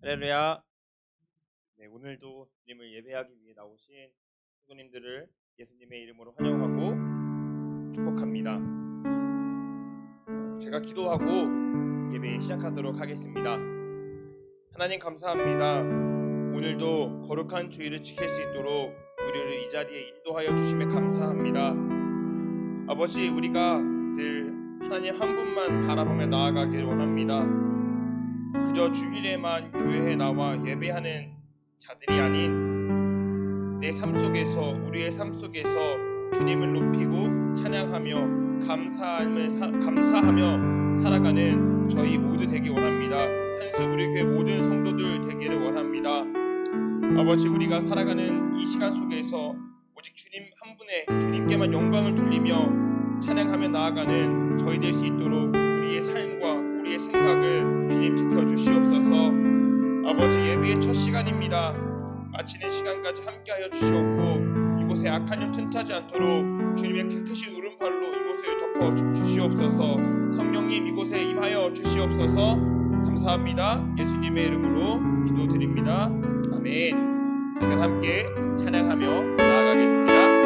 할렐루야. 네, 오늘도 주님을 예배하기 위해 나오신 성도님들을 예수님의 이름으로 환영하고 축복합니다. 제가 기도하고 예배 시작하도록 하겠습니다. 하나님 감사합니다. 오늘도 거룩한 주일을 지킬 수 있도록 우리를 이 자리에 인도하여 주심에 감사합니다. 아버지, 우리가 늘 하나님 한 분만 바라보며 나아가길 원합니다. 그저 주일에만 교회에 나와 예배하는 자들이 아닌 내 삶 속에서, 우리의 삶 속에서 주님을 높이고 찬양하며 감사하며 살아가는 저희 모두 되기 원합니다. 한수 우리 교회 모든 성도들 되기를 원합니다. 아버지, 우리가 살아가는 이 시간 속에서 오직 주님 한 분의 주님께만 영광을 돌리며 찬양하며 나아가는 저희 될 수 있도록 우리의 삶과 우리의 생각을 주님 지켜주시옵소서. 아버지, 예배의 첫 시간입니다. 마치는 시간까지 함께하여 주시옵고 이곳에 악한 영 틈타지 않도록 주님의 크신 오른팔로 이곳을 덮어 주시옵소서. 성령님 이곳에 임하여 주시옵소서. 감사합니다. 예수님의 이름으로 기도드립니다. 아멘. 시간 함께 찬양하며 나아가겠습니다.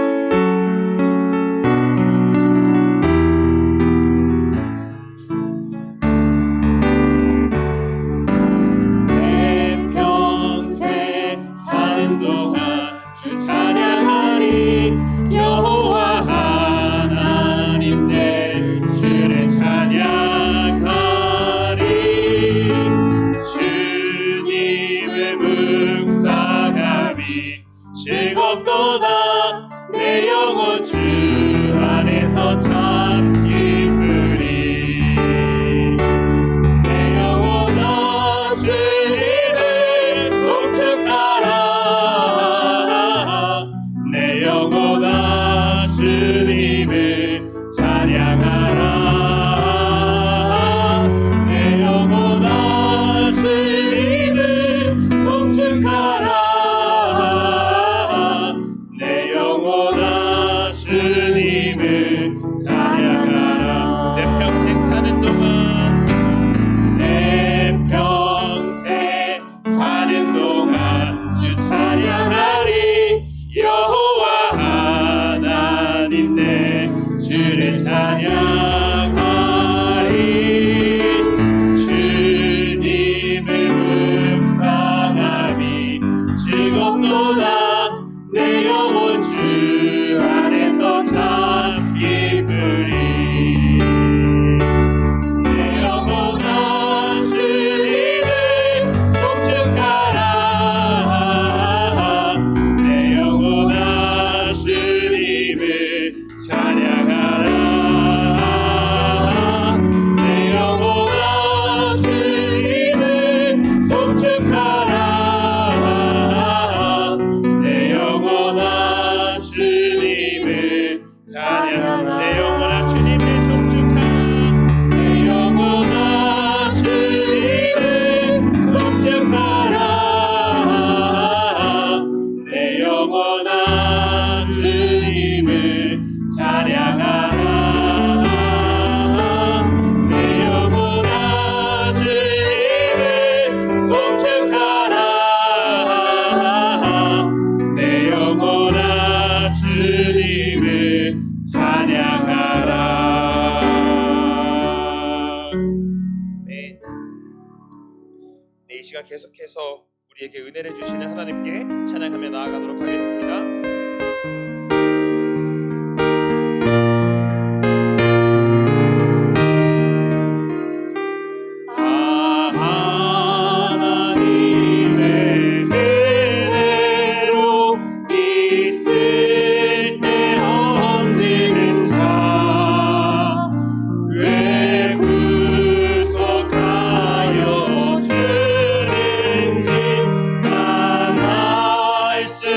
즐겁도다 내 영혼 주 안에서 참 기쁘리. 내 영혼아 주님을 송축하라. 내 영혼아 주님을 찬양하라. 내 영혼아 주님을 송축하라. 주님을 찬양하라. 내 평생 사는 동안, 내 평생 사는 동안 주 찬양하리. 여호와 하나님 내 주를 찬양하리. 주님을 묵상하니 즐겁도다 내 영혼 주 안에서 참 기쁘리. 내 영혼아 주님을 송축하라. 내 영혼아 주님을 찬양하라. 내 영혼아 주님을 송축하라. 내 영혼아 주님을 찬양하라. 내 영혼아 주님을 송축하라. 내 영혼아 주님을 송축하라. 내 영혼아 주님을 찬양하라. 내 영혼아 주님을 송축하라. 내 영혼아 주님을 찬양하라. 네. 이 시간 계속해서 우리에게 은혜를 주시는 하나님께 찬양하며 나아가도록 하겠습니다. 하나님의 은혜로 있을 때 없는 자 왜 구속하여 주는지 난 알 수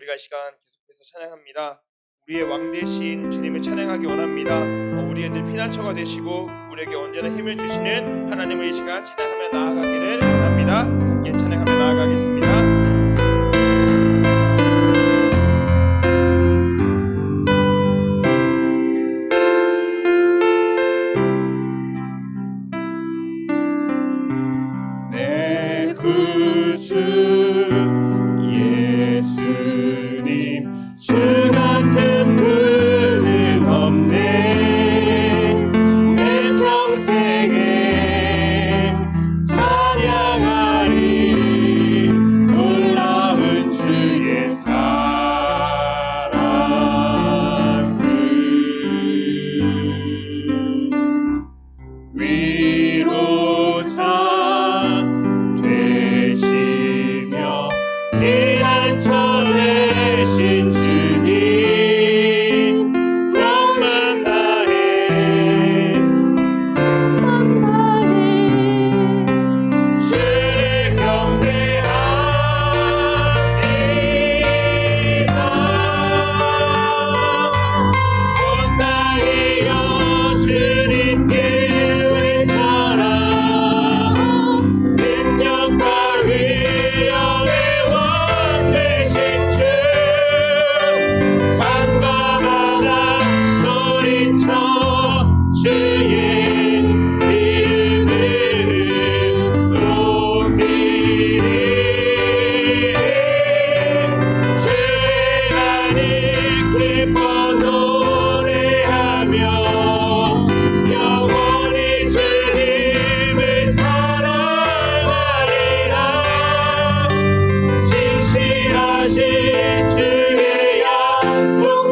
우리가 이 시간 계속해서 찬양합니다. 우리의 왕 되신 주님을 찬양하기 원합니다. 우리애들 피난처가 되시고 우리에게 언제나 힘을 주시는 하나님을 이 시간 찬양하며 나아가기를 원합니다. 함께 찬양하며 나아가겠습니다. 내 구주 예수님 주 같은 분은 없네. 내 평생에 찬양하리 놀라운 주의 사랑을. 위로자 되시며 피난처 되신 주님 마음만 다해 주를 경배합니다. 온 땅이여 주님께 외쳐라. 능력과 위엄의 왕 되신 주 산과 바다 소리쳐 주의 이름을 높이리. 주의 나를 기뻐 노래하며 영원히 주님을 사랑하리라. 신실하신 주의 약속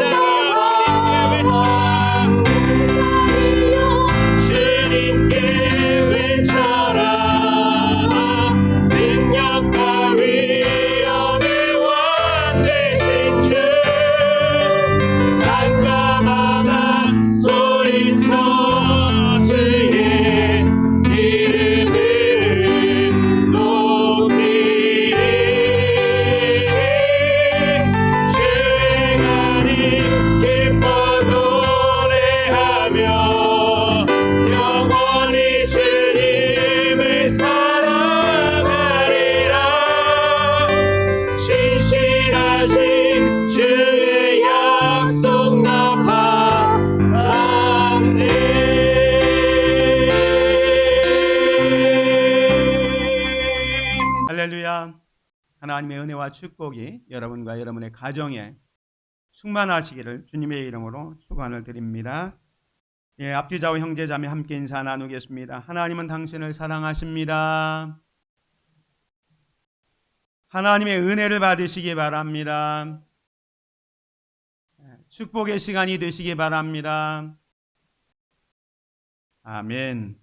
주님께 외쳐라. 능력과 위엄의 왕 되신 주 산과 바다 소리쳐 주의 이름을 높이리. 주의 날이 기뻐 노래하며 영원히 주님을 사랑하리라. 신실하신 주의 약속 나 받았네. 할렐루야. 하나님의 은혜와 축복이 여러분과 여러분의 가정에 충만하시기를 주님의 이름으로 축원을 드립니다. 앞뒤 좌우 형제 자매 함께 인사 나누겠습니다. 하나님은 당신을 사랑하십니다. 하나님의 은혜를 받으시기 바랍니다. 축복의 시간이 되시기 바랍니다. 아멘.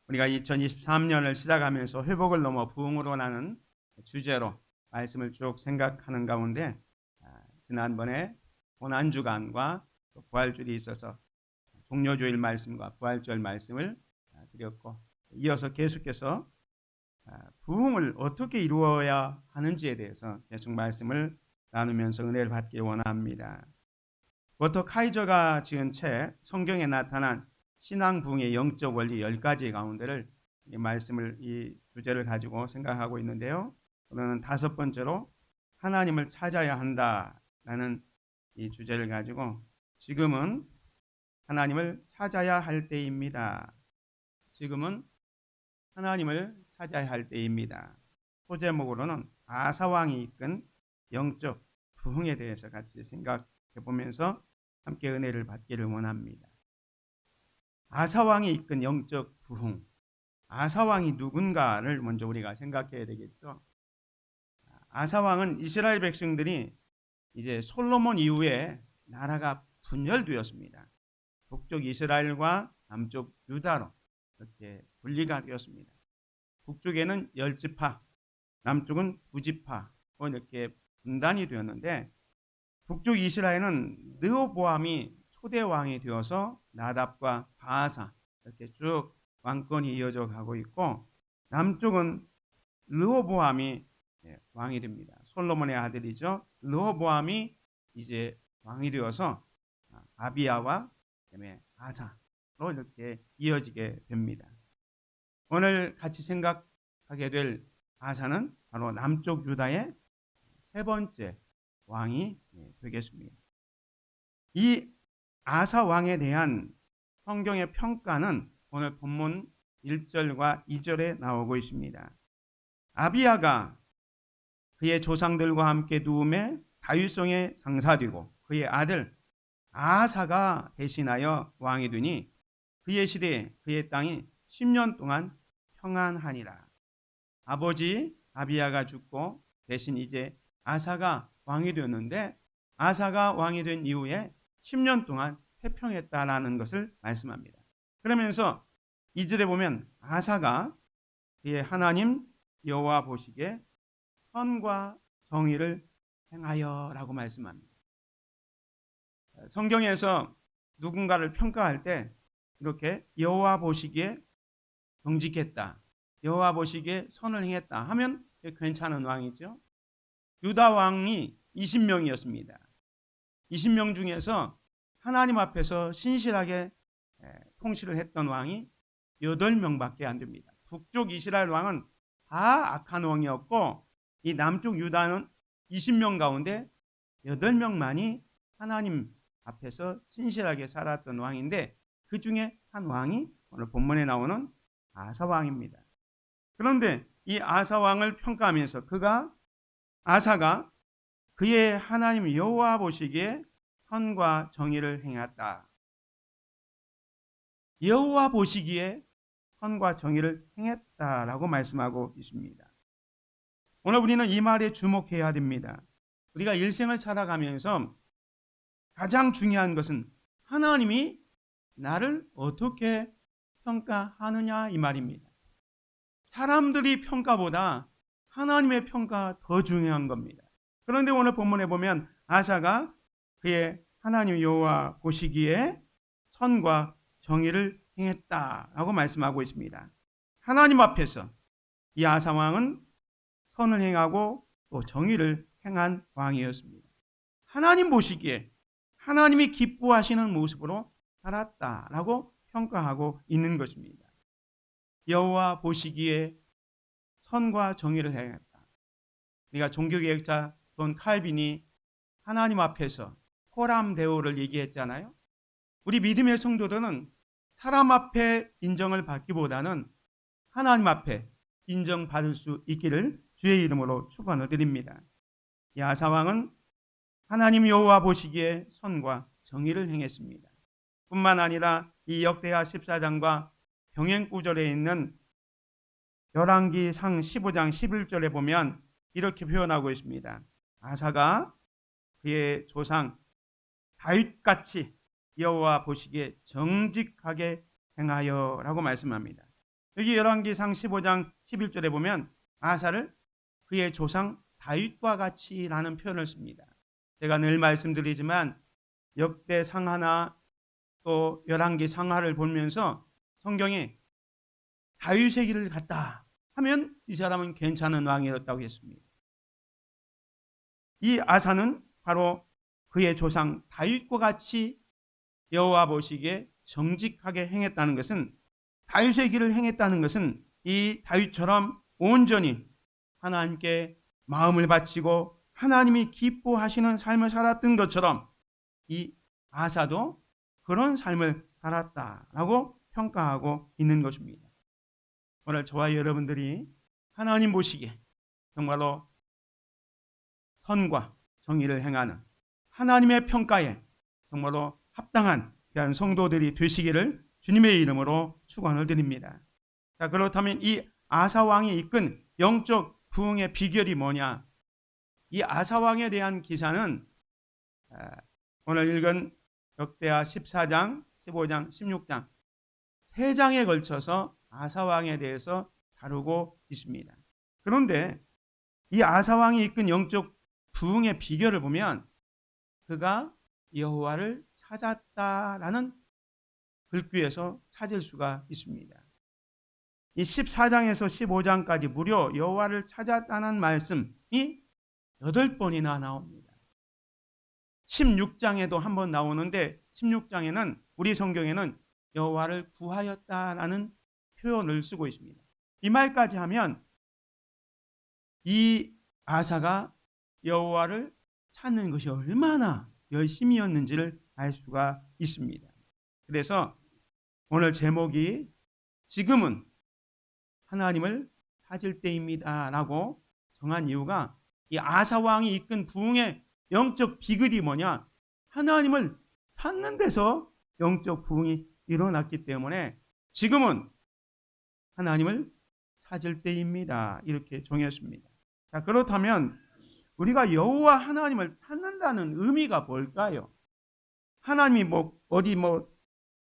우리가 2023년을 시작하면서 회복을 넘어 부흥으로 나는 주제로 말씀을 쭉 생각하는 가운데 지난번에 고난주간과 부활주일이 있어서 종료주일 말씀과 부활주일 말씀을 드렸고, 이어서 계속해서 부흥을 어떻게 이루어야 하는지에 대해서 계속 말씀을 나누면서 은혜를 받기 원합니다. 워터 카이저가 지은 책 성경에 나타난 신앙 부흥의 영적 원리 10가지 가운데를 이 말씀을, 이 주제를 가지고 생각하고 있는데요. 오늘은 5번째로 하나님을 찾아야 한다라는 이 주제를 가지고, 지금은 하나님을 찾아야 할 때입니다. 지금은 하나님을 찾아야 할 때입니다. 소제목으로는 아사왕이 이끈 영적 부흥에 대해서 같이 생각해 보면서 함께 은혜를 받기를 원합니다. 아사왕이 이끈 영적 부흥. 아사왕이 누군가를 먼저 우리가 생각해야 되겠죠. 아사왕은 이스라엘 백성들이 이제 솔로몬 이후에 나라가 분열되었습니다. 북쪽 이스라엘과 남쪽 유다로 이렇게 분리가 되었습니다. 북쪽에는 10지파, 남쪽은 9지파로 이렇게 분단이 되었는데, 북쪽 이스라엘은 르호보암이 초대 왕이 되어서 나답과 바아사 이렇게 쭉 왕권이 이어져 가고 있고, 남쪽은 르호보암이 왕이 됩니다. 솔로몬의 아들이죠. 르호보암이 이제 왕이 되어서 아비야와 그다음에 아사로 이렇게 이어지게 됩니다. 오늘 같이 생각하게 될 아사는 바로 남쪽 유다의 세 번째 왕이 되겠습니다. 이 아사 왕에 대한 성경의 평가는 오늘 본문 1절과 2절에 나오고 있습니다. 아비야가 그의 조상들과 함께 누움에 다윗성에 장사되고 그의 아들 아사가 대신하여 왕이 되니 그의 시대에 그의 땅이 10년 동안 평안하니라. 아버지 아비야가 죽고 대신 이제 아사가 왕이 되었는데 아사가 왕이 된 이후에 10년 동안 태평했다라는 것을 말씀합니다. 그러면서 2절에 보면 아사가 그의 하나님 여호와 보시기에 선과 정의를 행하여라고 말씀합니다. 성경에서 누군가를 평가할 때 이렇게 여호와 보시기에 정직했다, 여호와 보시기에 선을 행했다 하면 괜찮은 왕이죠. 유다 왕이 20명이었습니다. 20명 중에서 하나님 앞에서 신실하게 통치를 했던 왕이 8명밖에 안 됩니다. 북쪽 이스라엘 왕은 다 악한 왕이었고 이 남쪽 유다는 20명 가운데 8명만이 하나님 앞에서 신실하게 살았던 왕인데 그 중에 한 왕이 오늘 본문에 나오는 아사 왕입니다. 그런데 이 아사 왕을 평가하면서 아사가 그의 하나님 여호와 보시기에 선과 정의를 행했다. 여호와 보시기에 선과 정의를 행했다라고 말씀하고 있습니다. 오늘 우리는 이 말에 주목해야 됩니다. 우리가 일생을 살아가면서 가장 중요한 것은 하나님이 나를 어떻게 평가하느냐 이 말입니다. 사람들이 평가보다 하나님의 평가 더 중요한 겁니다. 그런데 오늘 본문에 보면 아사가 그의 하나님 여호와 보시기에 선과 정의를 행했다라고 말씀하고 있습니다. 하나님 앞에서 이 아사 왕은 선을 행하고 또 정의를 행한 왕이었습니다. 하나님 보시기에 하나님이 기뻐하시는 모습으로 살았다라고 평가하고 있는 것입니다. 여호와 보시기에 선과 정의를 행했다. 우리가 종교개혁자 돈 칼빈이 하나님 앞에서 코람 데오를 얘기했잖아요. 우리 믿음의 성도들은 사람 앞에 인정을 받기보다는 하나님 앞에 인정받을 수 있기를 주의 이름으로 축원을 드립니다. 이 아사 왕은 하나님 여호와 보시기에 선과 정의를 행했습니다. 뿐만 아니라 이 역대하 14장과 병행 구절에 있는 열왕기상 15장 11절에 보면 이렇게 표현하고 있습니다. 아사가 그의 조상 다윗같이 여호와 보시기에 정직하게 행하여라고 말씀합니다. 여기 열왕기상 15장 11절에 보면 아사를 그의 조상 다윗과 같이라는 표현을 씁니다. 제가 늘 말씀드리지만 역대 상하나 또 열왕기 상하를 보면서 성경에 다윗의 길을 갔다 하면 이 사람은 괜찮은 왕이었다고 했습니다. 이 아사는 바로 그의 조상 다윗과 같이 여호와 보시기에 정직하게 행했다는 것은, 다윗의 길을 행했다는 것은 이 다윗처럼 온전히 하나님께 마음을 바치고 하나님이 기뻐하시는 삶을 살았던 것처럼 이 아사도 그런 삶을 살았다라고 평가하고 있는 것입니다. 오늘 저와 여러분들이 하나님 보시기에 정말로 선과 정의를 행하는 하나님의 평가에 정말로 합당한 귀한 성도들이 되시기를 주님의 이름으로 축원을 드립니다. 자, 그렇다면 이 아사 왕이 이끈 영적 부흥의 비결이 뭐냐? 이 아사 왕에 대한 기사는 오늘 읽은 역대하 14장, 15장, 16장 3장에 걸쳐서 아사 왕에 대해서 다루고 있습니다. 그런데 이 아사 왕이 이끈 영적 부흥의 비결을 보면 그가 여호와를 찾았다라는 글귀에서 찾을 수가 있습니다. 이 14장에서 15장까지 무려 여호와를 찾았다는 말씀이 8번이나 나옵니다. 16장에도 한 번 나오는데 16장에는 우리 성경에는 여호와를 구하였다라는 표현을 쓰고 있습니다. 이 말까지 하면 이 아사가 여호와를 찾는 것이 얼마나 열심이었는지를 알 수가 있습니다. 그래서 오늘 제목이 지금은 하나님을 찾을 때입니다 라고 정한 이유가 이 아사 왕이 이끈 부흥의 영적 비결이 뭐냐? 하나님을 찾는 데서 영적 부흥이 일어났기 때문에 지금은 하나님을 찾을 때입니다. 이렇게 정했습니다. 자, 그렇다면 우리가 여호와 하나님을 찾는다는 의미가 뭘까요? 하나님이 어디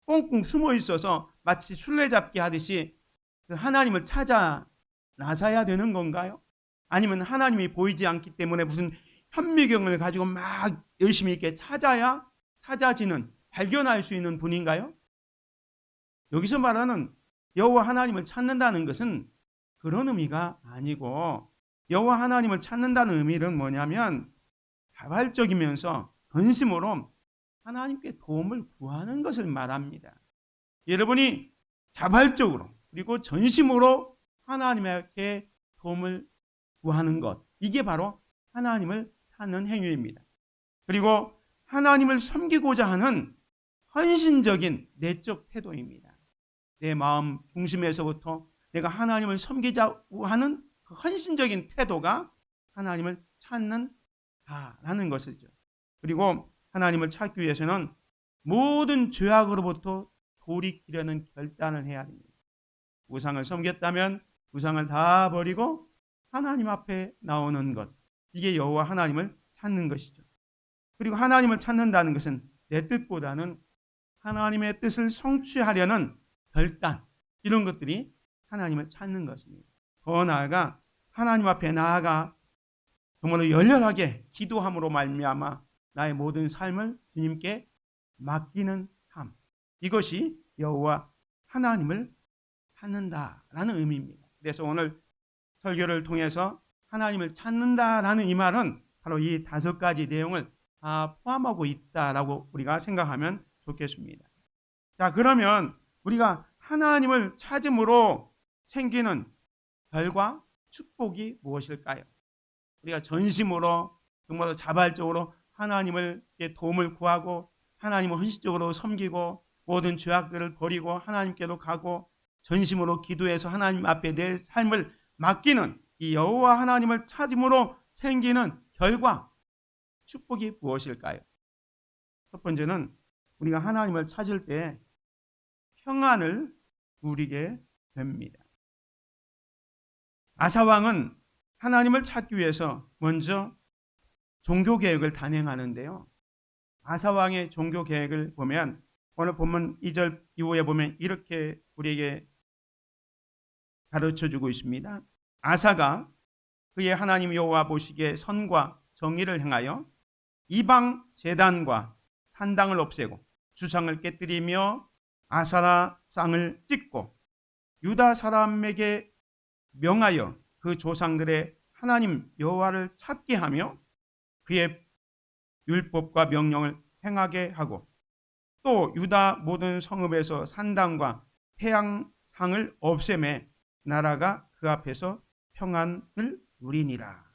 꽁꽁 숨어 있어서 마치 술래잡기 하듯이 하나님을 찾아 나서야 되는 건가요? 아니면 하나님이 보이지 않기 때문에 무슨 현미경을 가지고 막 열심히 이렇게 찾아야 찾아지는, 발견할 수 있는 분인가요? 여기서 말하는 여호와 하나님을 찾는다는 것은 그런 의미가 아니고, 여호와 하나님을 찾는다는 의미는 뭐냐면 자발적이면서 전심으로 하나님께 도움을 구하는 것을 말합니다. 여러분이 자발적으로 그리고 전심으로 하나님께 도움을 구하는 것, 이게 바로 하나님을 찾는 행위입니다. 그리고 하나님을 섬기고자 하는 헌신적인 내적 태도입니다. 내 마음 중심에서부터 내가 하나님을 섬기자고 하는 그 헌신적인 태도가 하나님을 찾는다라는 것이죠. 그리고 하나님을 찾기 위해서는 모든 죄악으로부터 돌이키려는 결단을 해야 됩니다. 우상을 섬겼다면 우상을 다 버리고 하나님 앞에 나오는 것, 이게 여호와 하나님을 찾는 것이죠. 그리고 하나님을 찾는다는 것은 내 뜻보다는 하나님의 뜻을 성취하려는 결단, 이런 것들이 하나님을 찾는 것입니다. 더 나아가 하나님 앞에 나아가 정말로 열렬하게 기도함으로 말미암아 나의 모든 삶을 주님께 맡기는 삶, 이것이 여호와 하나님을 찾는다라는 의미입니다. 그래서 오늘 설교를 통해서 하나님을 찾는다라는 이 말은 바로 이 5가지 내용을 다 포함하고 있다라고 우리가 생각하면 좋겠습니다. 자, 그러면 우리가 하나님을 찾음으로 생기는 결과, 축복이 무엇일까요? 우리가 전심으로 정말 자발적으로 하나님을 도움을 구하고 하나님을 헌신적으로 섬기고 모든 죄악들을 버리고 하나님께로 가고 전심으로 기도해서 하나님 앞에 내 삶을 맡기는 이 여호와 하나님을 찾음으로 생기는 결과, 축복이 무엇일까요? 첫 번째는 우리가 하나님을 찾을 때 평안을 누리게 됩니다. 아사왕은 하나님을 찾기 위해서 먼저 종교개혁을 단행하는데요. 아사왕의 종교개혁을 보면 오늘 본문 2절 이후에 보면 이렇게 우리에게 가르쳐주고 있습니다. 아사가 그의 하나님 여호와 보시기에 선과 정의를 행하여 이방 제단과 산당을 없애고 주상을 깨뜨리며 아사라 쌍을 찍고 유다 사람에게 명하여 그 조상들의 하나님 여호와를 찾게 하며 그의 율법과 명령을 행하게 하고 또 유다 모든 성읍에서 산당과 태양상을 없애매 나라가 그 앞에서 평안을 누리니라.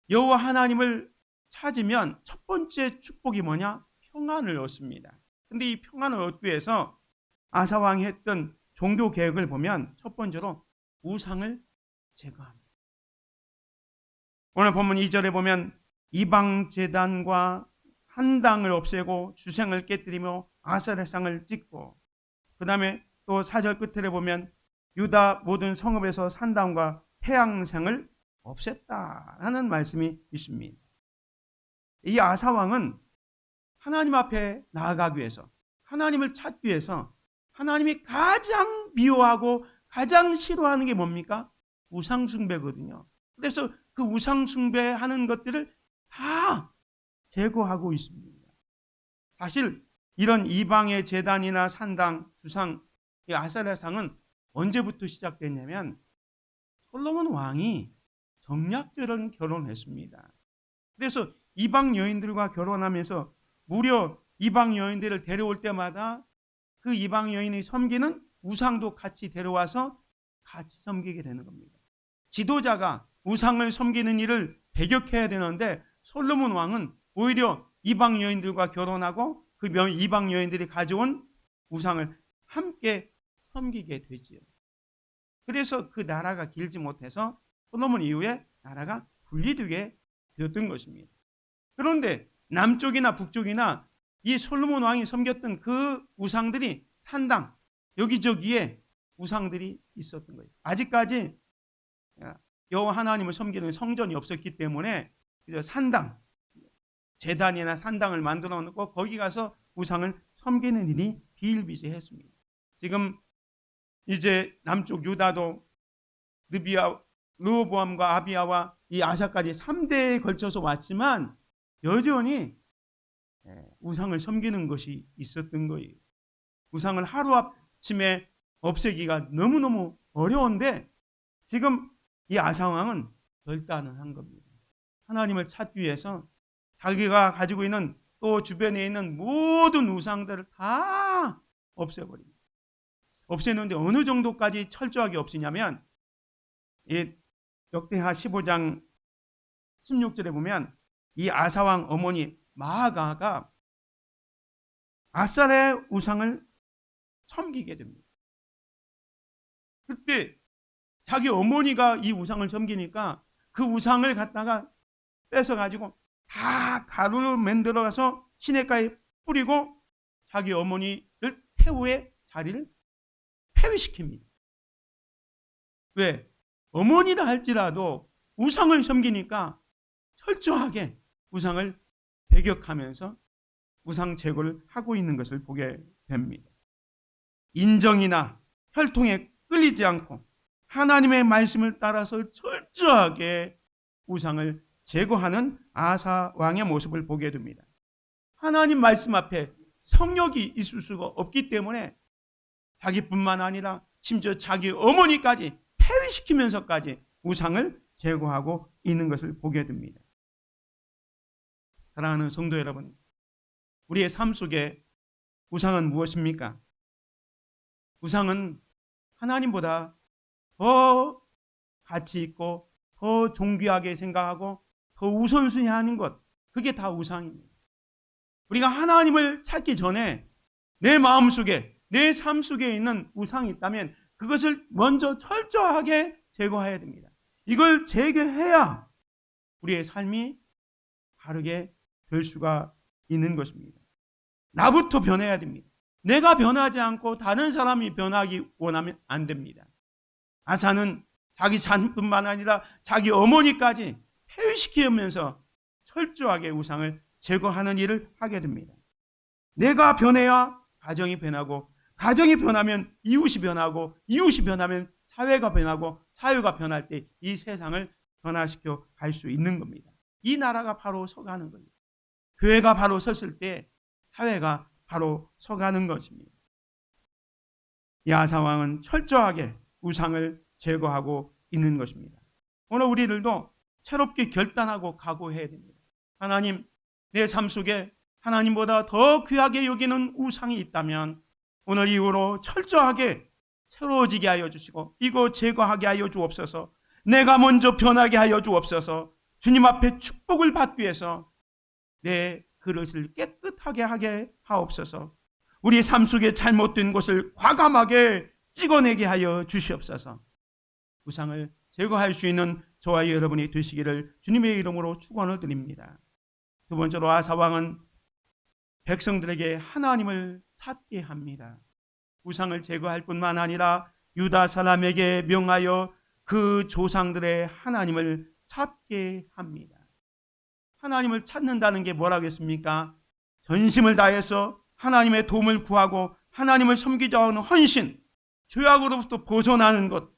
여호와 하나님을 찾으면 첫 번째 축복이 뭐냐? 평안을 얻습니다. 근데 이 평안을 얻기 위해서 아사왕이 했던 종교 개혁을 보면 첫 번째로 우상을 제거합니다. 오늘 본문 2절에 보면 이방 제단과 한당을 없애고 주생을 깨뜨리며 아세라상을 찍고, 그 다음에 또 4절 끝에 보면 유다 모든 성읍에서 산당과 태양상을 없앴다라는 말씀이 있습니다. 이 아사왕은 하나님 앞에 나아가기 위해서, 하나님을 찾기 위해서 하나님이 가장 미워하고 가장 싫어하는 게 뭡니까? 우상숭배거든요. 그래서 그 우상숭배하는 것들을 다 제거하고 있습니다. 사실 이런 이방의 제단이나 산당, 주상, 이 아세라상은 언제부터 시작됐냐면 솔로몬 왕이 정략절은 결혼했습니다. 그래서 이방 여인들과 결혼하면서 무려 이방 여인들을 데려올 때마다 그 이방 여인이 섬기는 우상도 같이 데려와서 같이 섬기게 되는 겁니다. 지도자가 우상을 섬기는 일을 배격해야 되는데 솔로몬 왕은 오히려 이방 여인들과 결혼하고 그 이방 여인들이 가져온 우상을 함께 섬기게 되지요. 그래서 그 나라가 길지 못해서 솔로몬 이후에 나라가 분리되게 되었던 것입니다. 그런데 남쪽이나 북쪽이나 이 솔로몬 왕이 섬겼던 그 우상들이 산당, 여기저기에 우상들이 있었던 거예요. 아직까지 여호와 하나님을 섬기는 성전이 없었기 때문에 산당, 제단이나 산당을 만들어 놓고 거기 가서 우상을 섬기는 일이 비일비재했습니다. 지금 이제 남쪽 유다도 르호보암과 아비야와 이 아사까지 3대에 걸쳐서 왔지만 여전히 우상을 섬기는 것이 있었던 거예요. 우상을 하루아침에 없애기가 너무너무 어려운데 지금 이 아사왕은 결단을 한 겁니다. 하나님을 찾기 위해서 자기가 가지고 있는 또 주변에 있는 모든 우상들을 다 없애버립니다. 없애는데 어느 정도까지 철저하게 없애냐면 이 역대하 15장 16절에 보면 이 아사왕 어머니 마아가가 아살의 우상을 섬기게 됩니다. 그때 자기 어머니가 이 우상을 섬기니까 그 우상을 갖다가 뺏어가지고 다 가루를 만들어서 시냇가에 뿌리고 자기 어머니를 태우의 자리를 폐위시킵니다. 왜? 어머니라 할지라도 우상을 섬기니까 철저하게 우상을 배격하면서 우상 제거를 하고 있는 것을 보게 됩니다. 인정이나 혈통에 끌리지 않고 하나님의 말씀을 따라서 철저하게 우상을 제거하는 아사 왕의 모습을 보게 됩니다. 하나님 말씀 앞에 성역이 있을 수가 없기 때문에 자기뿐만 아니라 심지어 자기 어머니까지 폐위시키면서까지 우상을 제거하고 있는 것을 보게 됩니다. 사랑하는 성도 여러분, 우리의 삶 속에 우상은 무엇입니까? 우상은 하나님보다 더 가치 있고 더 존귀하게 생각하고 더 우선순위하는 것, 그게 다 우상입니다. 우리가 하나님을 찾기 전에 내 마음속에 내 삶 속에 있는 우상이 있다면 그것을 먼저 철저하게 제거해야 됩니다. 이걸 제거해야 우리의 삶이 다르게 될 수가 있는 것입니다. 나부터 변해야 됩니다. 내가 변하지 않고 다른 사람이 변하기 원하면 안 됩니다. 아사는 자기 자녀뿐만 아니라 자기 어머니까지 폐위시키면서 철저하게 우상을 제거하는 일을 하게 됩니다. 내가 변해야 가정이 변하고, 가정이 변하면 이웃이 변하고, 이웃이 변하면 사회가 변하고, 사회가 변할 때 이 세상을 변화시켜 갈 수 있는 겁니다. 이 나라가 바로 서가는 거예요. 교회가 바로 섰을 때 사회가 바로 서가는 것입니다. 이 아사왕은 철저하게 우상을 제거하고 있는 것입니다. 오늘 우리들도 새롭게 결단하고 각오해야 됩니다. 하나님, 내 삶 속에 하나님보다 더 귀하게 여기는 우상이 있다면 오늘 이후로 철저하게 새로워지게 하여 주시고 이거 제거하게 하여 주옵소서. 내가 먼저 변하게 하여 주옵소서. 주님 앞에 축복을 받기 위해서 내 그릇을 깨끗하게 하게 하옵소서. 우리 삶 속에 잘못된 것을 과감하게 찍어내게 하여 주시옵소서. 우상을 제거할 수 있는 저와 여러분이 되시기를 주님의 이름으로 축원을 드립니다. 두 번째로 아사왕은 백성들에게 하나님을 찾게 합니다. 우상을 제거할 뿐만 아니라 유다 사람에게 명하여 그 조상들의 하나님을 찾게 합니다. 하나님을 찾는다는 게 뭐라겠습니까? 전심을 다해서 하나님의 도움을 구하고 하나님을 섬기자 하는 헌신, 죄악으로부터 벗어나는 것,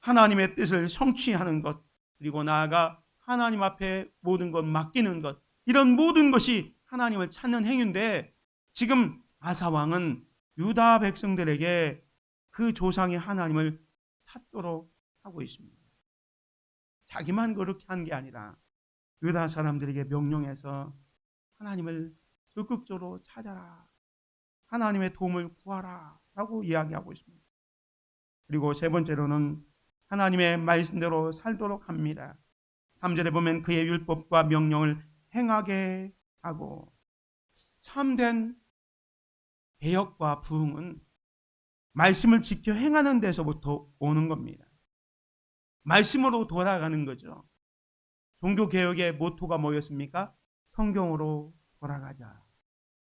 하나님의 뜻을 성취하는 것, 그리고 나아가 하나님 앞에 모든 것 맡기는 것, 이런 모든 것이 하나님을 찾는 행위인데 지금 아사왕은 유다 백성들에게 그 조상의 하나님을 찾도록 하고 있습니다. 자기만 그렇게 한 게 아니라 유다 사람들에게 명령해서 하나님을 적극적으로 찾아라, 하나님의 도움을 구하라 라고 이야기하고 있습니다. 그리고 세 번째로는 하나님의 말씀대로 살도록 합니다. 3절에 보면 그의 율법과 명령을 행하게 하고, 참된 개혁과 부흥은 말씀을 지켜 행하는 데서부터 오는 겁니다. 말씀으로 돌아가는 거죠. 종교개혁의 모토가 뭐였습니까? 성경으로 돌아가자,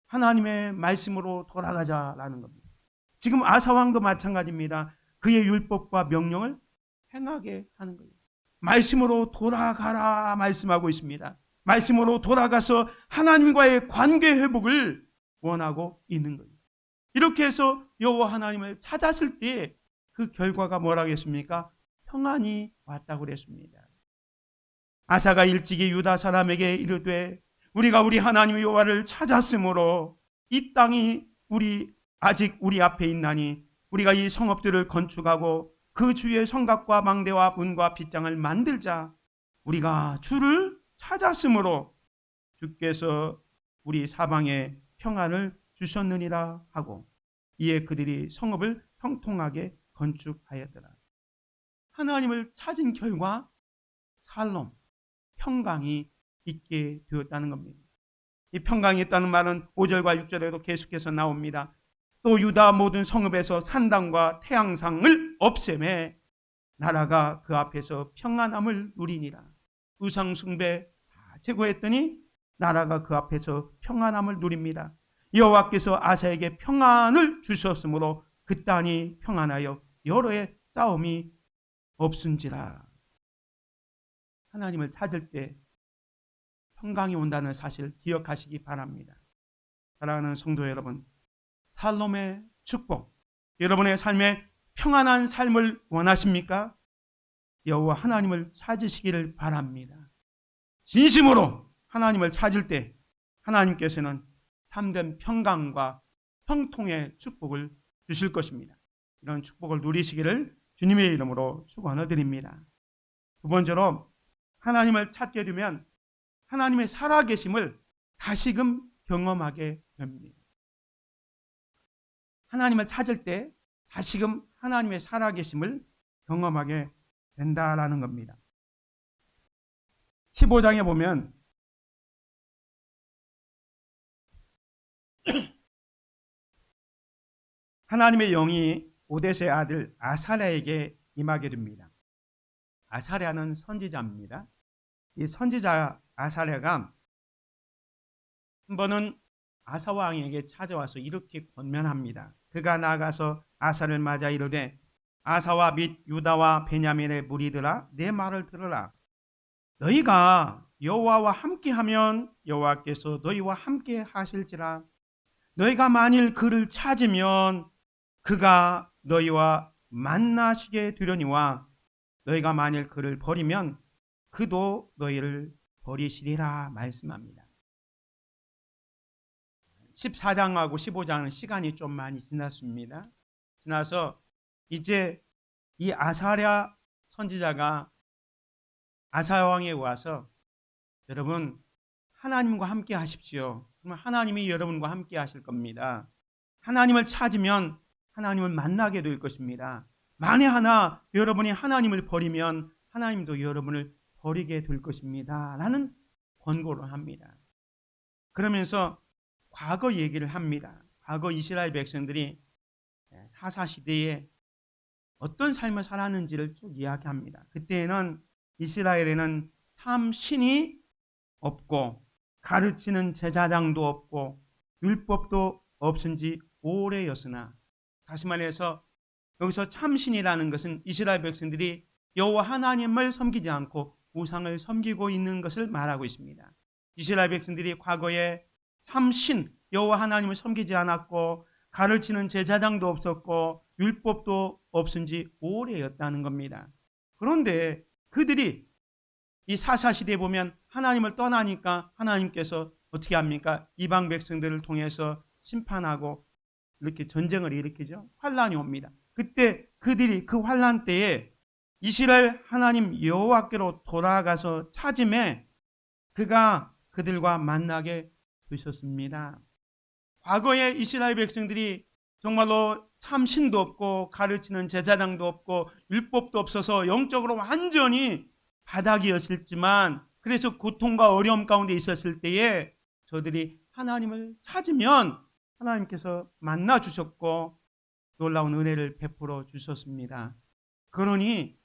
하나님의 말씀으로 돌아가자라는 겁니다. 지금 아사왕도 마찬가지입니다. 그의 율법과 명령을 행하게 하는 거예요. 말씀으로 돌아가라 말씀하고 있습니다. 말씀으로 돌아가서 하나님과의 관계 회복을 원하고 있는 거예요. 이렇게 해서 여호와 하나님을 찾았을 때 그 결과가 뭐라고 했습니까? 평안이 왔다고 그랬습니다. 아사가 일찍이 유다 사람에게 이르되 우리가 우리 하나님 여호와를 찾았으므로 이 땅이 아직 우리 앞에 있나니 우리가 이 성읍들을 건축하고 그 주위에 성곽과 망대와 문과 빗장을 만들자. 우리가 주를 찾았으므로 주께서 우리 사방에 평안을 주셨느니라 하고, 이에 그들이 성읍을 형통하게 건축하였더라. 하나님을 찾은 결과 살롬, 평강이 있게 되었다는 겁니다. 이 평강이 있다는 말은 5절과 6절에도 계속해서 나옵니다. 또 유다 모든 성읍에서 산당과 태양상을 없애매 나라가 그 앞에서 평안함을 누리니라. 우상 숭배 다 제거했더니 나라가 그 앞에서 평안함을 누립니다. 여호와께서 아사에게 평안을 주셨으므로 그 땅이 평안하여 여러 해 싸움이 없은지라. 하나님을 찾을 때 평강이 온다는 사실 기억하시기 바랍니다. 사랑하는 성도 여러분, 살롬의 축복, 여러분의 삶에 평안한 삶을 원하십니까? 여호와 하나님을 찾으시기를 바랍니다. 진심으로 하나님을 찾을 때 하나님께서는 참된 평강과 형통의 축복을 주실 것입니다. 이런 축복을 누리시기를 주님의 이름으로 축원드립니다. 두 번째로, 하나님을 찾게 되면 하나님의 살아계심을 다시금 경험하게 됩니다. 하나님을 찾을 때 다시금 하나님의 살아계심을 경험하게 된다라는 겁니다. 15장에 보면 하나님의 영이 오뎃의 아들 아사랴에게 임하게 됩니다. 아사랴는 선지자입니다. 이 선지자 아사랴가 한 번은 아사 왕에게 찾아와서 이렇게 권면합니다. 그가 나아가서 아사를 맞아 이르되 아사와 및 유다와 베냐민의 무리들아, 내 말을 들으라. 너희가 여호와와 함께하면 여호와께서 너희와 함께 하실지라. 너희가 만일 그를 찾으면 그가 너희와 만나시게 되려니와 너희가 만일 그를 버리면 그도 너희를 버리시리라 말씀합니다. 14장하고 15장은 시간이 좀 많이 지났습니다. 지나서 이제 이 아사랴 선지자가 아사 왕에 와서 여러분 하나님과 함께 하십시오. 그러면 하나님이 여러분과 함께 하실 겁니다. 하나님을 찾으면 하나님을 만나게 될 것입니다. 만에 하나 여러분이 하나님을 버리면 하나님도 여러분을 버리게 될 것입니다. 라는 권고를 합니다. 그러면서 과거 얘기를 합니다. 과거 이스라엘 백성들이 사사시대에 어떤 삶을 살았는지를 쭉 이야기합니다. 그때에는 이스라엘에는 참 신이 없고 가르치는 제사장도 없고 율법도 없은 지 오래였으나, 다시 말해서 여기서 참신이라는 것은 이스라엘 백성들이 여호와 하나님을 섬기지 않고 우상을 섬기고 있는 것을 말하고 있습니다. 이스라엘 백성들이 과거에 참신 여호와 하나님을 섬기지 않았고 가르치는 제사장도 없었고 율법도 없은 지 오래였다는 겁니다. 그런데 그들이 이 사사시대에 보면 하나님을 떠나니까 하나님께서 어떻게 합니까? 이방 백성들을 통해서 심판하고 이렇게 전쟁을 일으키죠. 환란이 옵니다. 그때 그들이 그 환란 때에 이스라엘 하나님 여호와께로 돌아가서 찾음에 그가 그들과 만나게 되셨습니다. 과거에 이스라엘 백성들이 정말로 참 신도 없고 가르치는 제사장도 없고 율법도 없어서 영적으로 완전히 바닥이었을지만, 그래서 고통과 어려움 가운데 있었을 때에 저들이 하나님을 찾으면 하나님께서 만나 주셨고 놀라운 은혜를 베풀어 주셨습니다. 그러니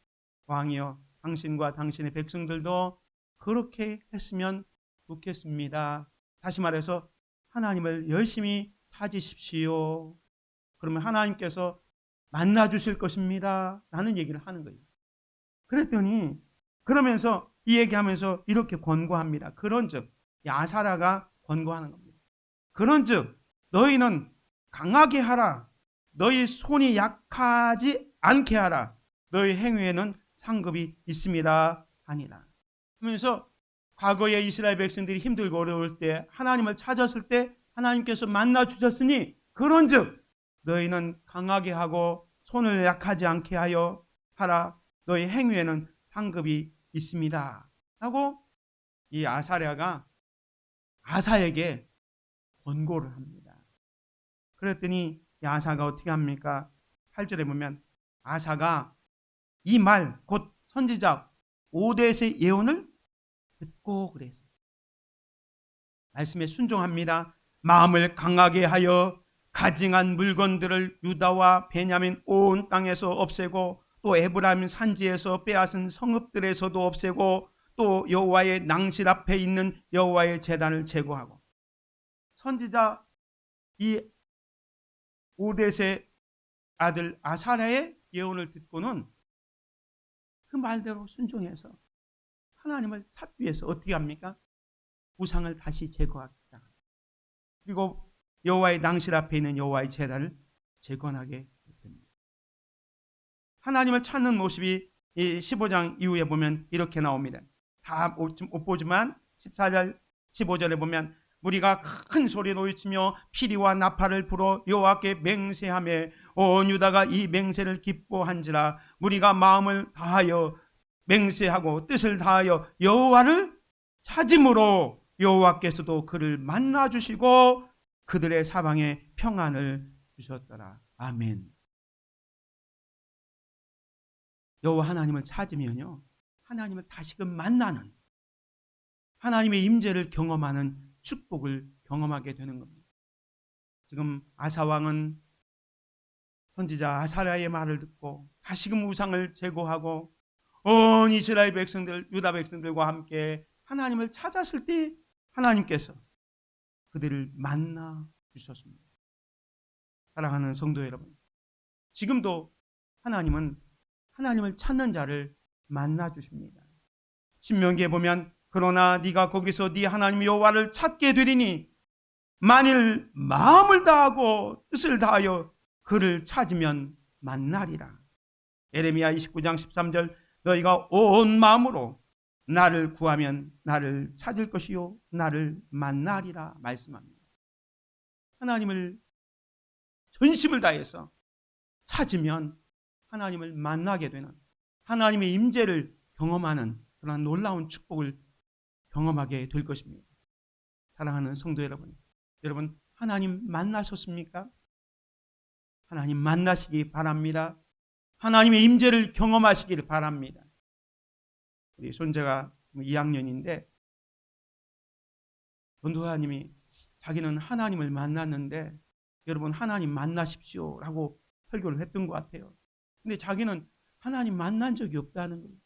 왕이여, 당신과 당신의 백성들도 그렇게 했으면 좋겠습니다. 다시 말해서 하나님을 열심히 찾으십시오. 그러면 하나님께서 만나 주실 것입니다 라는 얘기를 하는 거예요. 그랬더니 그러면서 이 얘기하면서 이렇게 권고합니다. 그런즉, 아사랴가 권고하는 겁니다. 그런즉 너희는 강하게 하라. 너희 손이 약하지 않게 하라. 너희 행위에는 상급이 있습니다 하니라. 하면서 과거에 이스라엘 백성들이 힘들고 어려울 때 하나님을 찾았을 때 하나님께서 만나 주셨으니 그런즉 너희는 강하게 하고 손을 약하지 않게 하여 하라. 너희 행위에는 상급이 있습니다 하고 이 아사랴가 아사에게 권고를 합니다. 그랬더니 이 아사가 어떻게 합니까? 8절에 보면 아사가 이 말, 곧 선지자 오뎃의 예언을 듣고 그랬어요. 말씀에 순종합니다. 마음을 강하게 하여 가증한 물건들을 유다와 베냐민 온 땅에서 없애고, 또 에브라임 산지에서 빼앗은 성읍들에서도 없애고, 또 여호와의 낭실 앞에 있는 여호와의 제단을 제거하고. 선지자 이 오뎃의 아들 아사랴의 예언을 듣고는 그 말대로 순종해서 하나님을 찾기 위해서 어떻게 합니까? 우상을 다시 제거합니다. 그리고 여호와의 낭실 앞에 있는 여호와의 제단을 재건하게 됩니다. 하나님을 찾는 모습이 이 15장 이후에 보면 이렇게 나옵니다. 다 못 보지만 14절 15절에 보면 무리가 큰 소리로 외치며 피리와 나팔을 불어 여호와께 맹세하며 온 유다가 이 맹세를 기뻐한지라. 무리가 마음을 다하여 맹세하고 뜻을 다하여 여호와를 찾음으로 여호와께서도 그를 만나 주시고 그들의 사방에 평안을 주셨더라. 아멘. 여호와 하나님을 찾으면요, 하나님을 다시금 만나는, 하나님의 임재를 경험하는 축복을 경험하게 되는 겁니다. 지금 아사 왕은 선지자 아사랴의 말을 듣고 다시금 우상을 제거하고 온 이스라엘 백성들, 유다 백성들과 함께 하나님을 찾았을 때 하나님께서 그들을 만나 주셨습니다. 사랑하는 성도 여러분, 지금도 하나님은 하나님을 찾는 자를 만나 주십니다. 신명기에 보면 그러나 네가 거기서 네 하나님 여호와를 찾게 되리니 만일 마음을 다하고 뜻을 다하여 그를 찾으면 만나리라. 예레미야 29장 13절 너희가 온 마음으로 나를 구하면 나를 찾을 것이요 나를 만나리라 말씀합니다. 하나님을 전심을 다해서 찾으면 하나님을 만나게 되는, 하나님의 임재를 경험하는 그런 놀라운 축복을 경험하게 될 것입니다. 사랑하는 성도 여러분, 여러분 하나님 만나셨습니까? 하나님 만나시기 바랍니다. 하나님의 임재를 경험하시길 바랍니다. 우리 손자가 2학년인데 전도사님이 자기는 하나님을 만났는데 여러분 하나님 만나십시오 라고 설교를 했던 것 같아요. 근데 자기는 하나님 만난 적이 없다는 거예요.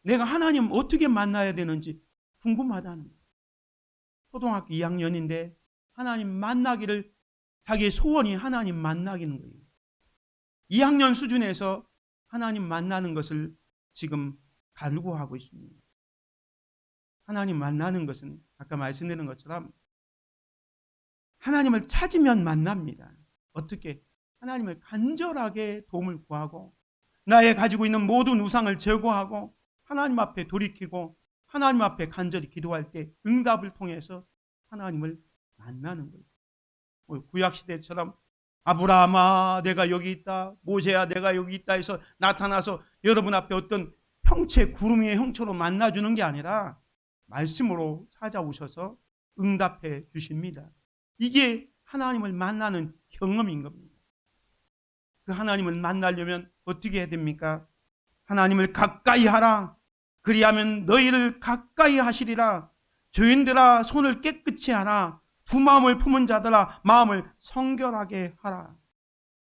내가 하나님 어떻게 만나야 되는지 궁금하다는 거예요. 초등학교 2학년인데 하나님 만나기를, 자기의 소원이 하나님 만나기는 거예요. 2학년 수준에서 하나님 만나는 것을 지금 갈구하고 있습니다. 하나님 만나는 것은 아까 말씀드린 것처럼 하나님을 찾으면 만납니다. 어떻게? 하나님을 간절하게 도움을 구하고 나의 가지고 있는 모든 우상을 제거하고 하나님 앞에 돌이키고 하나님 앞에 간절히 기도할 때 응답을 통해서 하나님을 만나는 거예요. 구약시대처럼 아브라함아 내가 여기 있다, 모세야 내가 여기 있다 해서 나타나서 여러분 앞에 어떤 형체, 구름 위의 형체로 만나주는 게 아니라 말씀으로 찾아오셔서 응답해 주십니다. 이게 하나님을 만나는 경험인 겁니다. 그 하나님을 만나려면 어떻게 해야 됩니까? 하나님을 가까이 하라. 그리하면 너희를 가까이 하시리라. 죄인들아 손을 깨끗이 하라. 두 마음을 품은 자들아 마음을 성결하게 하라.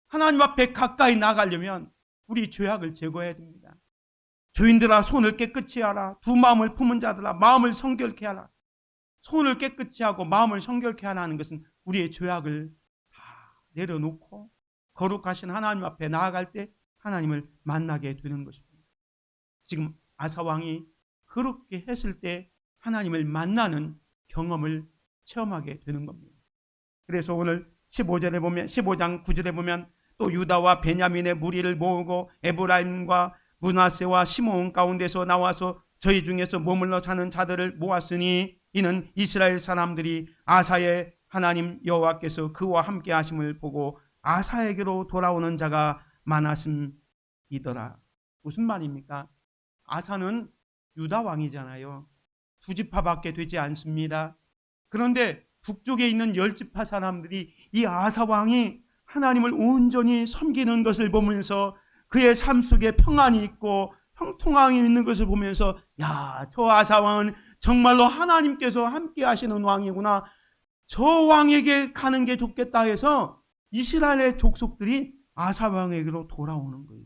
하나님 앞에 가까이 나가려면 우리 죄악을 제거해야 됩니다. 죄인들아 손을 깨끗이 하라. 두 마음을 품은 자들아 마음을 성결케 하라. 손을 깨끗이 하고 마음을 성결케 하라는 것은 우리의 죄악을 다 내려놓고 거룩하신 하나님 앞에 나아갈 때 하나님을 만나게 되는 것입니다. 지금 아사왕이 그렇게 했을 때 하나님을 만나는 경험을 체험하게 되는 겁니다. 그래서 오늘 15절에 보면 15장 9절에 보면 또 유다와 베냐민의 무리를 모으고 에브라임과 므낫세와 시므온 가운데서 나와서 저희 중에서 머물러 사는 자들을 모았으니 이는 이스라엘 사람들이 아사의 하나님 여호와께서 그와 함께 하심을 보고 아사에게로 돌아오는 자가 많았음이더라. 무슨 말입니까? 아사는 유다 왕이잖아요. 두 지파밖에 되지 않습니다. 그런데 북쪽에 있는 10지파 사람들이 이 아사 왕이 하나님을 온전히 섬기는 것을 보면서 그의 삶 속에 평안이 있고 형통함이 있는 것을 보면서 야, 저 아사 왕은 정말로 하나님께서 함께 하시는 왕이구나. 저 왕에게 가는 게 좋겠다 해서 이스라엘의 족속들이 아사 왕에게로 돌아오는 거예요.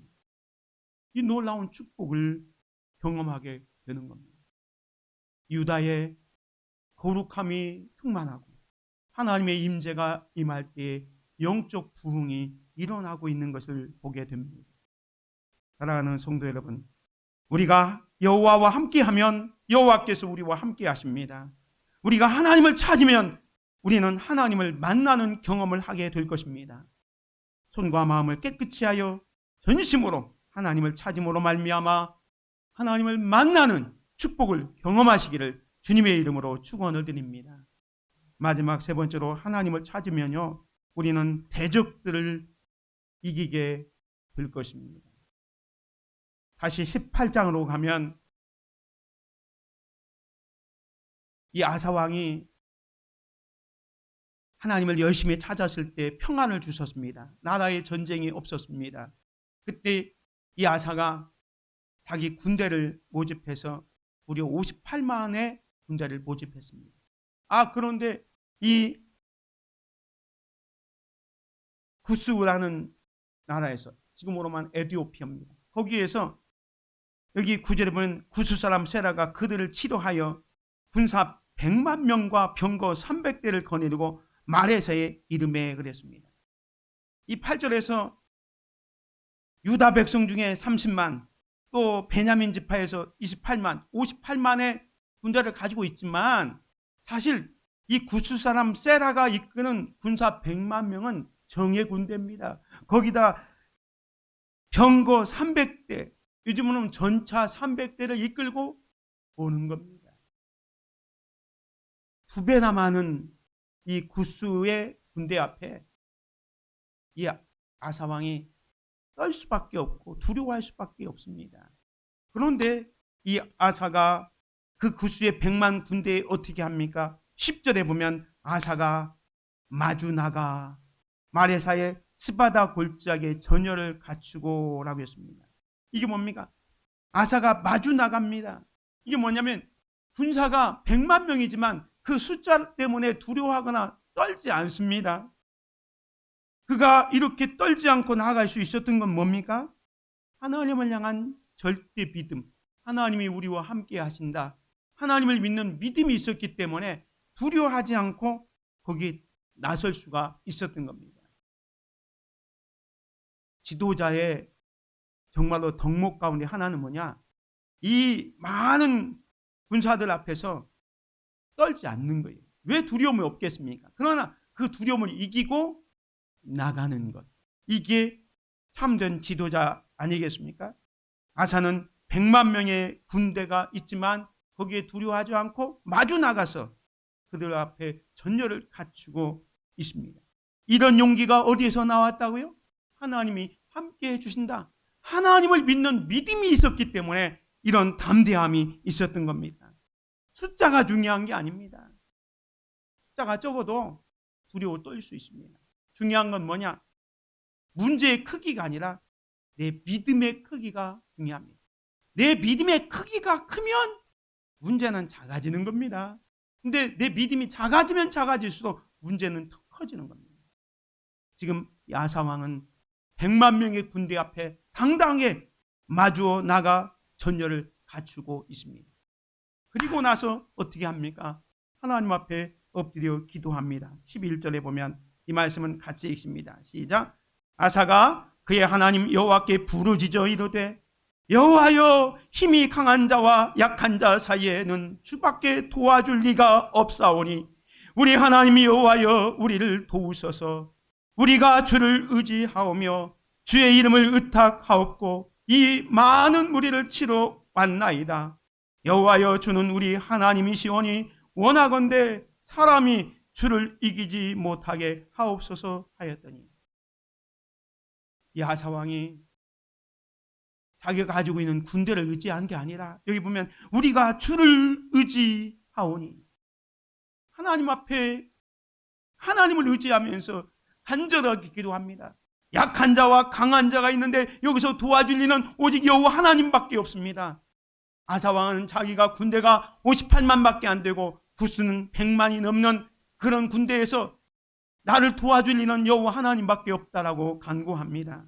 이 놀라운 축복을 경험하게 되는 겁니다. 유다의 거룩함이 충만하고 하나님의 임재가 임할 때에 영적 부흥이 일어나고 있는 것을 보게 됩니다. 사랑하는 성도 여러분, 우리가 여호와와 함께하면 여호와께서 우리와 함께 하십니다. 우리가 하나님을 찾으면 우리는 하나님을 만나는 경험을 하게 될 것입니다. 손과 마음을 깨끗이 하여 전심으로 하나님을 찾음으로 말미암아 하나님을 만나는 축복을 경험하시기를 주님의 이름으로 축원을 드립니다. 마지막 세 번째로 하나님을 찾으면요, 우리는 대적들을 이기게 될 것입니다. 다시 18장으로 가면 이 아사왕이 하나님을 열심히 찾았을 때 평안을 주셨습니다. 나라에 전쟁이 없었습니다. 그때 이 아사가 자기 군대를 모집해서 무려 58만의 군대를 모집했습니다. 그런데 이 구스라는 나라에서, 지금으로만 에티오피아입니다. 거기에서 여기 9절에 보면 구스 사람 세라가 그들을 치료하여 군사 100만 명과 병거 300대를 거느리고 마레사의 이름에 그랬습니다. 이 8절에서 유다 백성 중에 30만, 또 베냐민 지파에서 28만, 58만의 군대를 가지고 있지만 사실 이 구스 사람 세라가 이끄는 군사 100만 명은 정예 군대입니다. 거기다 병거 300대, 요즘은 전차 300대를 이끌고 오는 겁니다. 2배나 많은 이 구스의 군대 앞에 이 아사왕이 떨 수밖에 없고 두려워할 수밖에 없습니다. 그런데 이 아사가 그 구스의 100만 군대에 어떻게 합니까? 10절에 보면 아사가 마주 나가 마레사의 스바다 골짜기에 전열을 갖추고 라고 했습니다. 이게 뭡니까? 아사가 마주 나갑니다. 이게 뭐냐면 군사가 100만 명이지만 그 숫자 때문에 두려워하거나 떨지 않습니다. 그가 이렇게 떨지 않고 나아갈 수 있었던 건 뭡니까? 하나님을 향한 절대 믿음, 하나님이 우리와 함께 하신다, 하나님을 믿는 믿음이 있었기 때문에 두려워하지 않고 거기에 나설 수가 있었던 겁니다. 지도자의 정말로 덕목 가운데 하나는 뭐냐? 이 많은 군사들 앞에서 떨지 않는 거예요. 왜 두려움이 없겠습니까? 그러나 그 두려움을 이기고 나가는 것, 이게 참된 지도자 아니겠습니까? 아사는 100만 명의 군대가 있지만 거기에 두려워하지 않고 마주 나가서 그들 앞에 전열을 갖추고 있습니다. 이런 용기가 어디에서 나왔다고요? 하나님이 함께 해주신다. 하나님을 믿는 믿음이 있었기 때문에 이런 담대함이 있었던 겁니다. 숫자가 중요한 게 아닙니다. 숫자가 적어도 두려워 떨 수 있습니다. 중요한 건 뭐냐? 문제의 크기가 아니라 내 믿음의 크기가 중요합니다. 내 믿음의 크기가 크면 문제는 작아지는 겁니다. 근데 내 믿음이 작아지면 작아질수록 문제는 더 커지는 겁니다. 지금 야사왕은 100만 명의 군대 앞에 당당하게 마주어 나가 전열을 갖추고 있습니다. 그리고 나서 어떻게 합니까? 하나님 앞에 엎드려 기도합니다. 11절에 보면 이 말씀은 같이 읽습니다. 시작. 아사가 그의 하나님 여호와께 부르짖어 이르되 여호와여, 힘이 강한 자와 약한 자 사이에는 주밖에 도와줄 리가 없사오니 우리 하나님 여호와여, 우리를 도우소서. 우리가 주를 의지하오며 주의 이름을 의탁하옵고 이 많은 무리를 치러 왔나이다. 여호와여, 주는 우리 하나님이시오니 원하건대 사람이 주를 이기지 못하게 하옵소서 하였더니, 야사왕이 자기가 가지고 있는 군대를 의지한 게 아니라 여기 보면 우리가 주를 의지하오니, 하나님 앞에 하나님을 의지하면서 간절하게 기도합니다. 약한 자와 강한 자가 있는데 여기서 도와줄 리는 오직 여호와 하나님밖에 없습니다. 아사왕은 자기가 군대가 58만 밖에 안 되고 구수는 100만이 넘는 그런 군대에서 나를 도와줄 리는 여호와 하나님밖에 없다라고 간구합니다.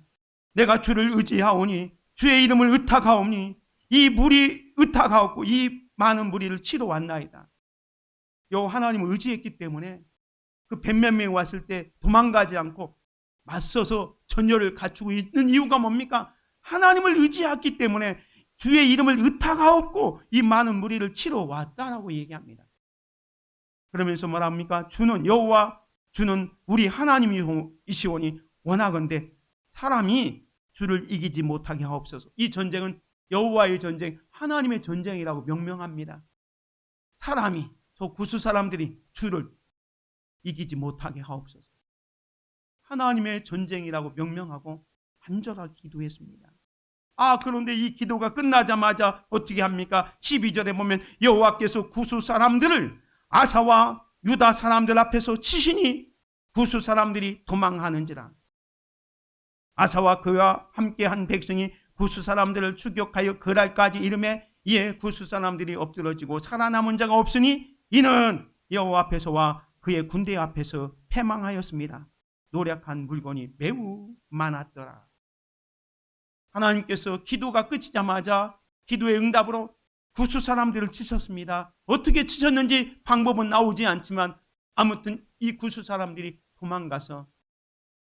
내가 주를 의지하오니 주의 이름을 의탁하오니 이 무리 의탁하옵고 이 많은 무리를 치러 왔나이다. 여호와 하나님을 의지했기 때문에 그 100몇 명이 왔을 때 도망가지 않고 맞서서 전열을 갖추고 있는 이유가 뭡니까? 하나님을 의지했기 때문에 주의 이름을 의탁하옵고 이 많은 무리를 치러 왔다라고 얘기합니다. 그러면서 뭐랍니까? 주는 여호와, 주는 우리 하나님이시오니 원하건대 사람이 주를 이기지 못하게 하옵소서. 이 전쟁은 여호와의 전쟁, 하나님의 전쟁이라고 명명합니다. 사람이, 저 구수 사람들이 주를 이기지 못하게 하옵소서. 하나님의 전쟁이라고 명명하고 간절하게 기도했습니다. 그런데 이 기도가 끝나자마자 어떻게 합니까? 12절에 보면 여호와께서 구수 사람들을 아사와 유다 사람들 앞에서 치시니 구수 사람들이 도망하는지라. 아사와 그와 함께한 백성이 구수 사람들을 추격하여 그랄까지 이르매 이에 구수 사람들이 엎드러지고 살아남은 자가 없으니 이는 여호와 앞에서와 그의 군대 앞에서 패망하였습니다. 노력한 물건이 매우 많았더라. 하나님께서 기도가 끝이자마자 기도의 응답으로 구수 사람들을 치셨습니다. 어떻게 치셨는지 방법은 나오지 않지만 아무튼 이 구수 사람들이 도망가서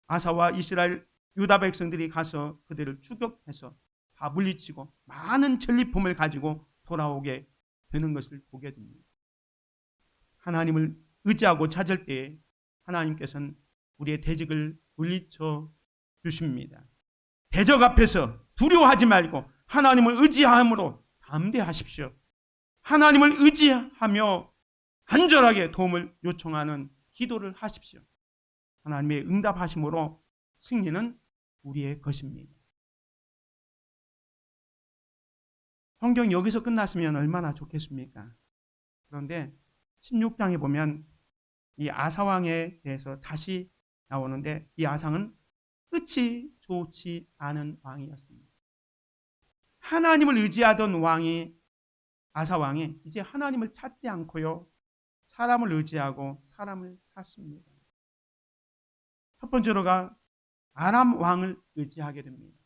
아사와 이스라엘 유다 백성들이 가서 그들을 추격해서 다 물리치고 많은 전리품을 가지고 돌아오게 되는 것을 보게 됩니다. 하나님을 의지하고 찾을 때 하나님께서는 우리의 대적을 물리쳐 주십니다. 대적 앞에서 두려워하지 말고 하나님을 의지함으로 담대하십시오. 하나님을 의지하며 간절하게 도움을 요청하는 기도를 하십시오. 하나님의 응답하심으로 승리는 우리의 것입니다. 성경이 여기서 끝났으면 얼마나 좋겠습니까? 그런데 16장에 보면 이 아사왕에 대해서 다시 나오는데 이 아상은 끝이 좋지 않은 왕이었습니다. 하나님을 의지하던 왕이 아사왕이 이제 하나님을 찾지 않고요, 사람을 의지하고 사람을 찾습니다. 첫 번째로가 아람 왕을 의지하게 됩니다.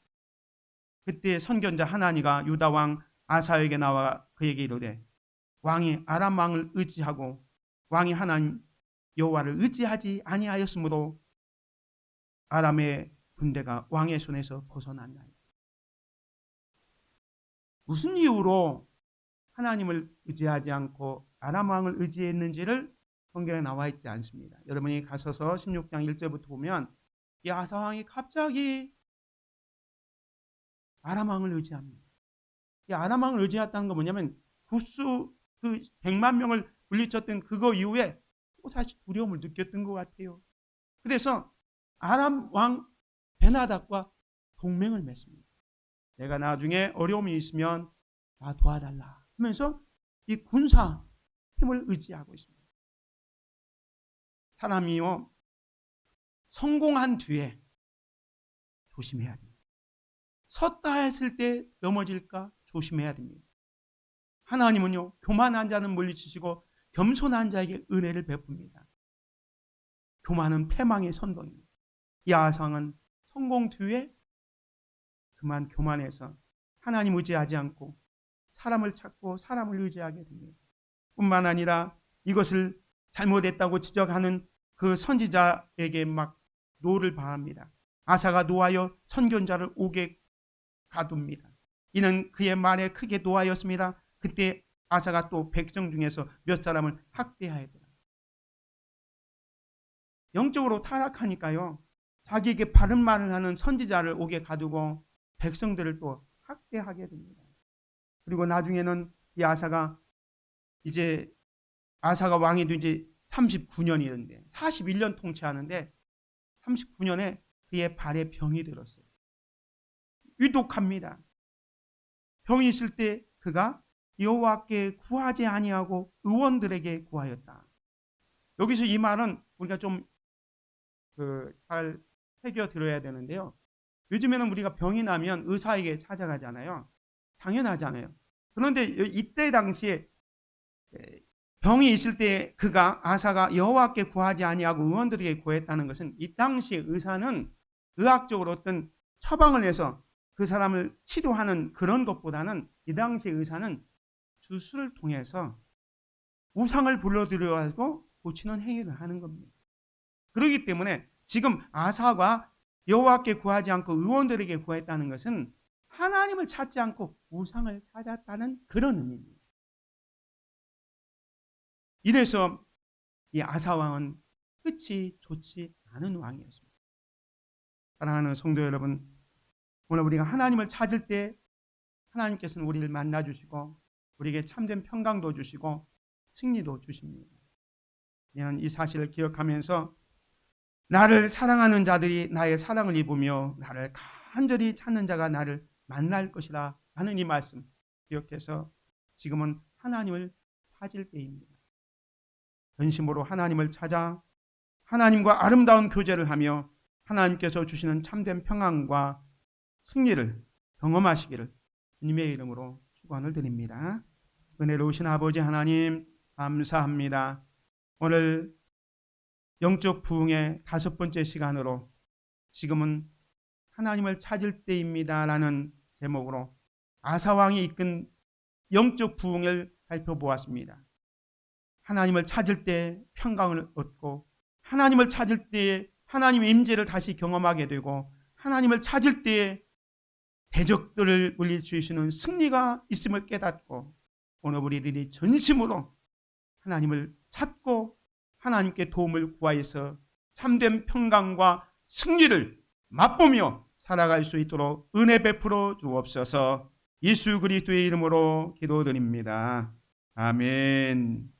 그때 선견자 하나니가 유다 왕 아사에게 나와 그에게 이르되 왕이 아람 왕을 의지하고 왕이 하나님 여호와를 의지하지 아니하였으므로 아람의 군대가 왕의 손에서 벗어났나이다. 무슨 이유로 하나님을 의지하지 않고 아람 왕을 의지했는지를 성경에 나와 있지 않습니다. 여러분이 가셔서 16장 1절부터 보면 이 아사 왕이 갑자기 아람 왕을 의지합니다. 이 아람 왕을 의지했다는 건 뭐냐면 구수 그 100만 명을 물리쳤던 그거 이후에 또 다시 두려움을 느꼈던 것 같아요. 그래서 아람 왕 베나닥과 동맹을 맺습니다. 내가 나중에 어려움이 있으면 나 도와달라 하면서 이 군사 힘을 의지하고 있습니다. 사람이요, 성공한 뒤에 조심해야 됩니다. 섰다 했을 때 넘어질까 조심해야 됩니다. 하나님은요, 교만한 자는 물리치시고 겸손한 자에게 은혜를 베풉니다. 교만은 패망의 선동입니다. 이 아상은 성공 뒤에 그만 교만해서 하나님 의지하지 않고 사람을 찾고 사람을 의지하게 됩니다. 뿐만 아니라 이것을 잘못했다고 지적하는 그 선지자에게 막 노를 바랍니다. 아사가 노하여 선견자를 옥에 가둡니다. 이는 그의 말에 크게 노하였습니다. 그때 아사가 또 백성 중에서 몇 사람을 학대하였더라. 영적으로 타락하니까요, 자기에게 바른 말을 하는 선지자를 옥에 가두고 백성들을 또 학대하게 됩니다. 그리고 나중에는 이 아사가 왕이 된 지 39년이었는데 41년 통치하는데 39년에 그의 발에 병이 들었어요. 위독합니다. 병이 있을 때 그가 여호와께 구하지 아니하고 의원들에게 구하였다. 여기서 이 말은 우리가 좀 잘 새겨 들어야 되는데요. 요즘에는 우리가 병이 나면 의사에게 찾아가잖아요. 당연하잖아요. 그런데 이때 당시에 병이 있을 때 아사가 여호와께 구하지 아니하고 의원들에게 구했다는 것은 이 당시에 의사는 의학적으로 어떤 처방을 해서 그 사람을 치료하는 그런 것보다는 이 당시에 의사는 주술을 통해서 우상을 불러들여가지고 고치는 행위를 하는 겁니다. 그렇기 때문에 지금 아사가 여호와께 구하지 않고 의원들에게 구했다는 것은 하나님을 찾지 않고 우상을 찾았다는 그런 의미입니다. 이래서 이 아사 왕은 끝이 좋지 않은 왕이었습니다. 사랑하는 성도 여러분, 오늘 우리가 하나님을 찾을 때 하나님께서는 우리를 만나주시고 우리에게 참된 평강도 주시고 승리도 주십니다. 이 사실을 기억하면서 나를 사랑하는 자들이 나의 사랑을 입으며 나를 간절히 찾는 자가 나를 만날 것이라 하는 이 말씀 기억해서 지금은 하나님을 찾을 때입니다. 전심으로 하나님을 찾아 하나님과 아름다운 교제를 하며 하나님께서 주시는 참된 평안과 승리를 경험하시기를 주님의 이름으로 축원을 드립니다. 은혜로우신 아버지 하나님 감사합니다. 오늘 영적 부흥의 5번째 시간으로 지금은 하나님을 찾을 때입니다 라는 제목으로 아사왕이 이끈 영적 부흥을 살펴보았습니다. 하나님을 찾을 때 평강을 얻고 하나님을 찾을 때 하나님의 임재를 다시 경험하게 되고 하나님을 찾을 때 대적들을 물리치시는 승리가 있음을 깨닫고 오늘 우리들이 전심으로 하나님을 찾고 하나님께 도움을 구하여서 참된 평강과 승리를 맛보며 살아갈 수 있도록 은혜 베풀어 주옵소서. 예수 그리스도의 이름으로 기도드립니다. 아멘.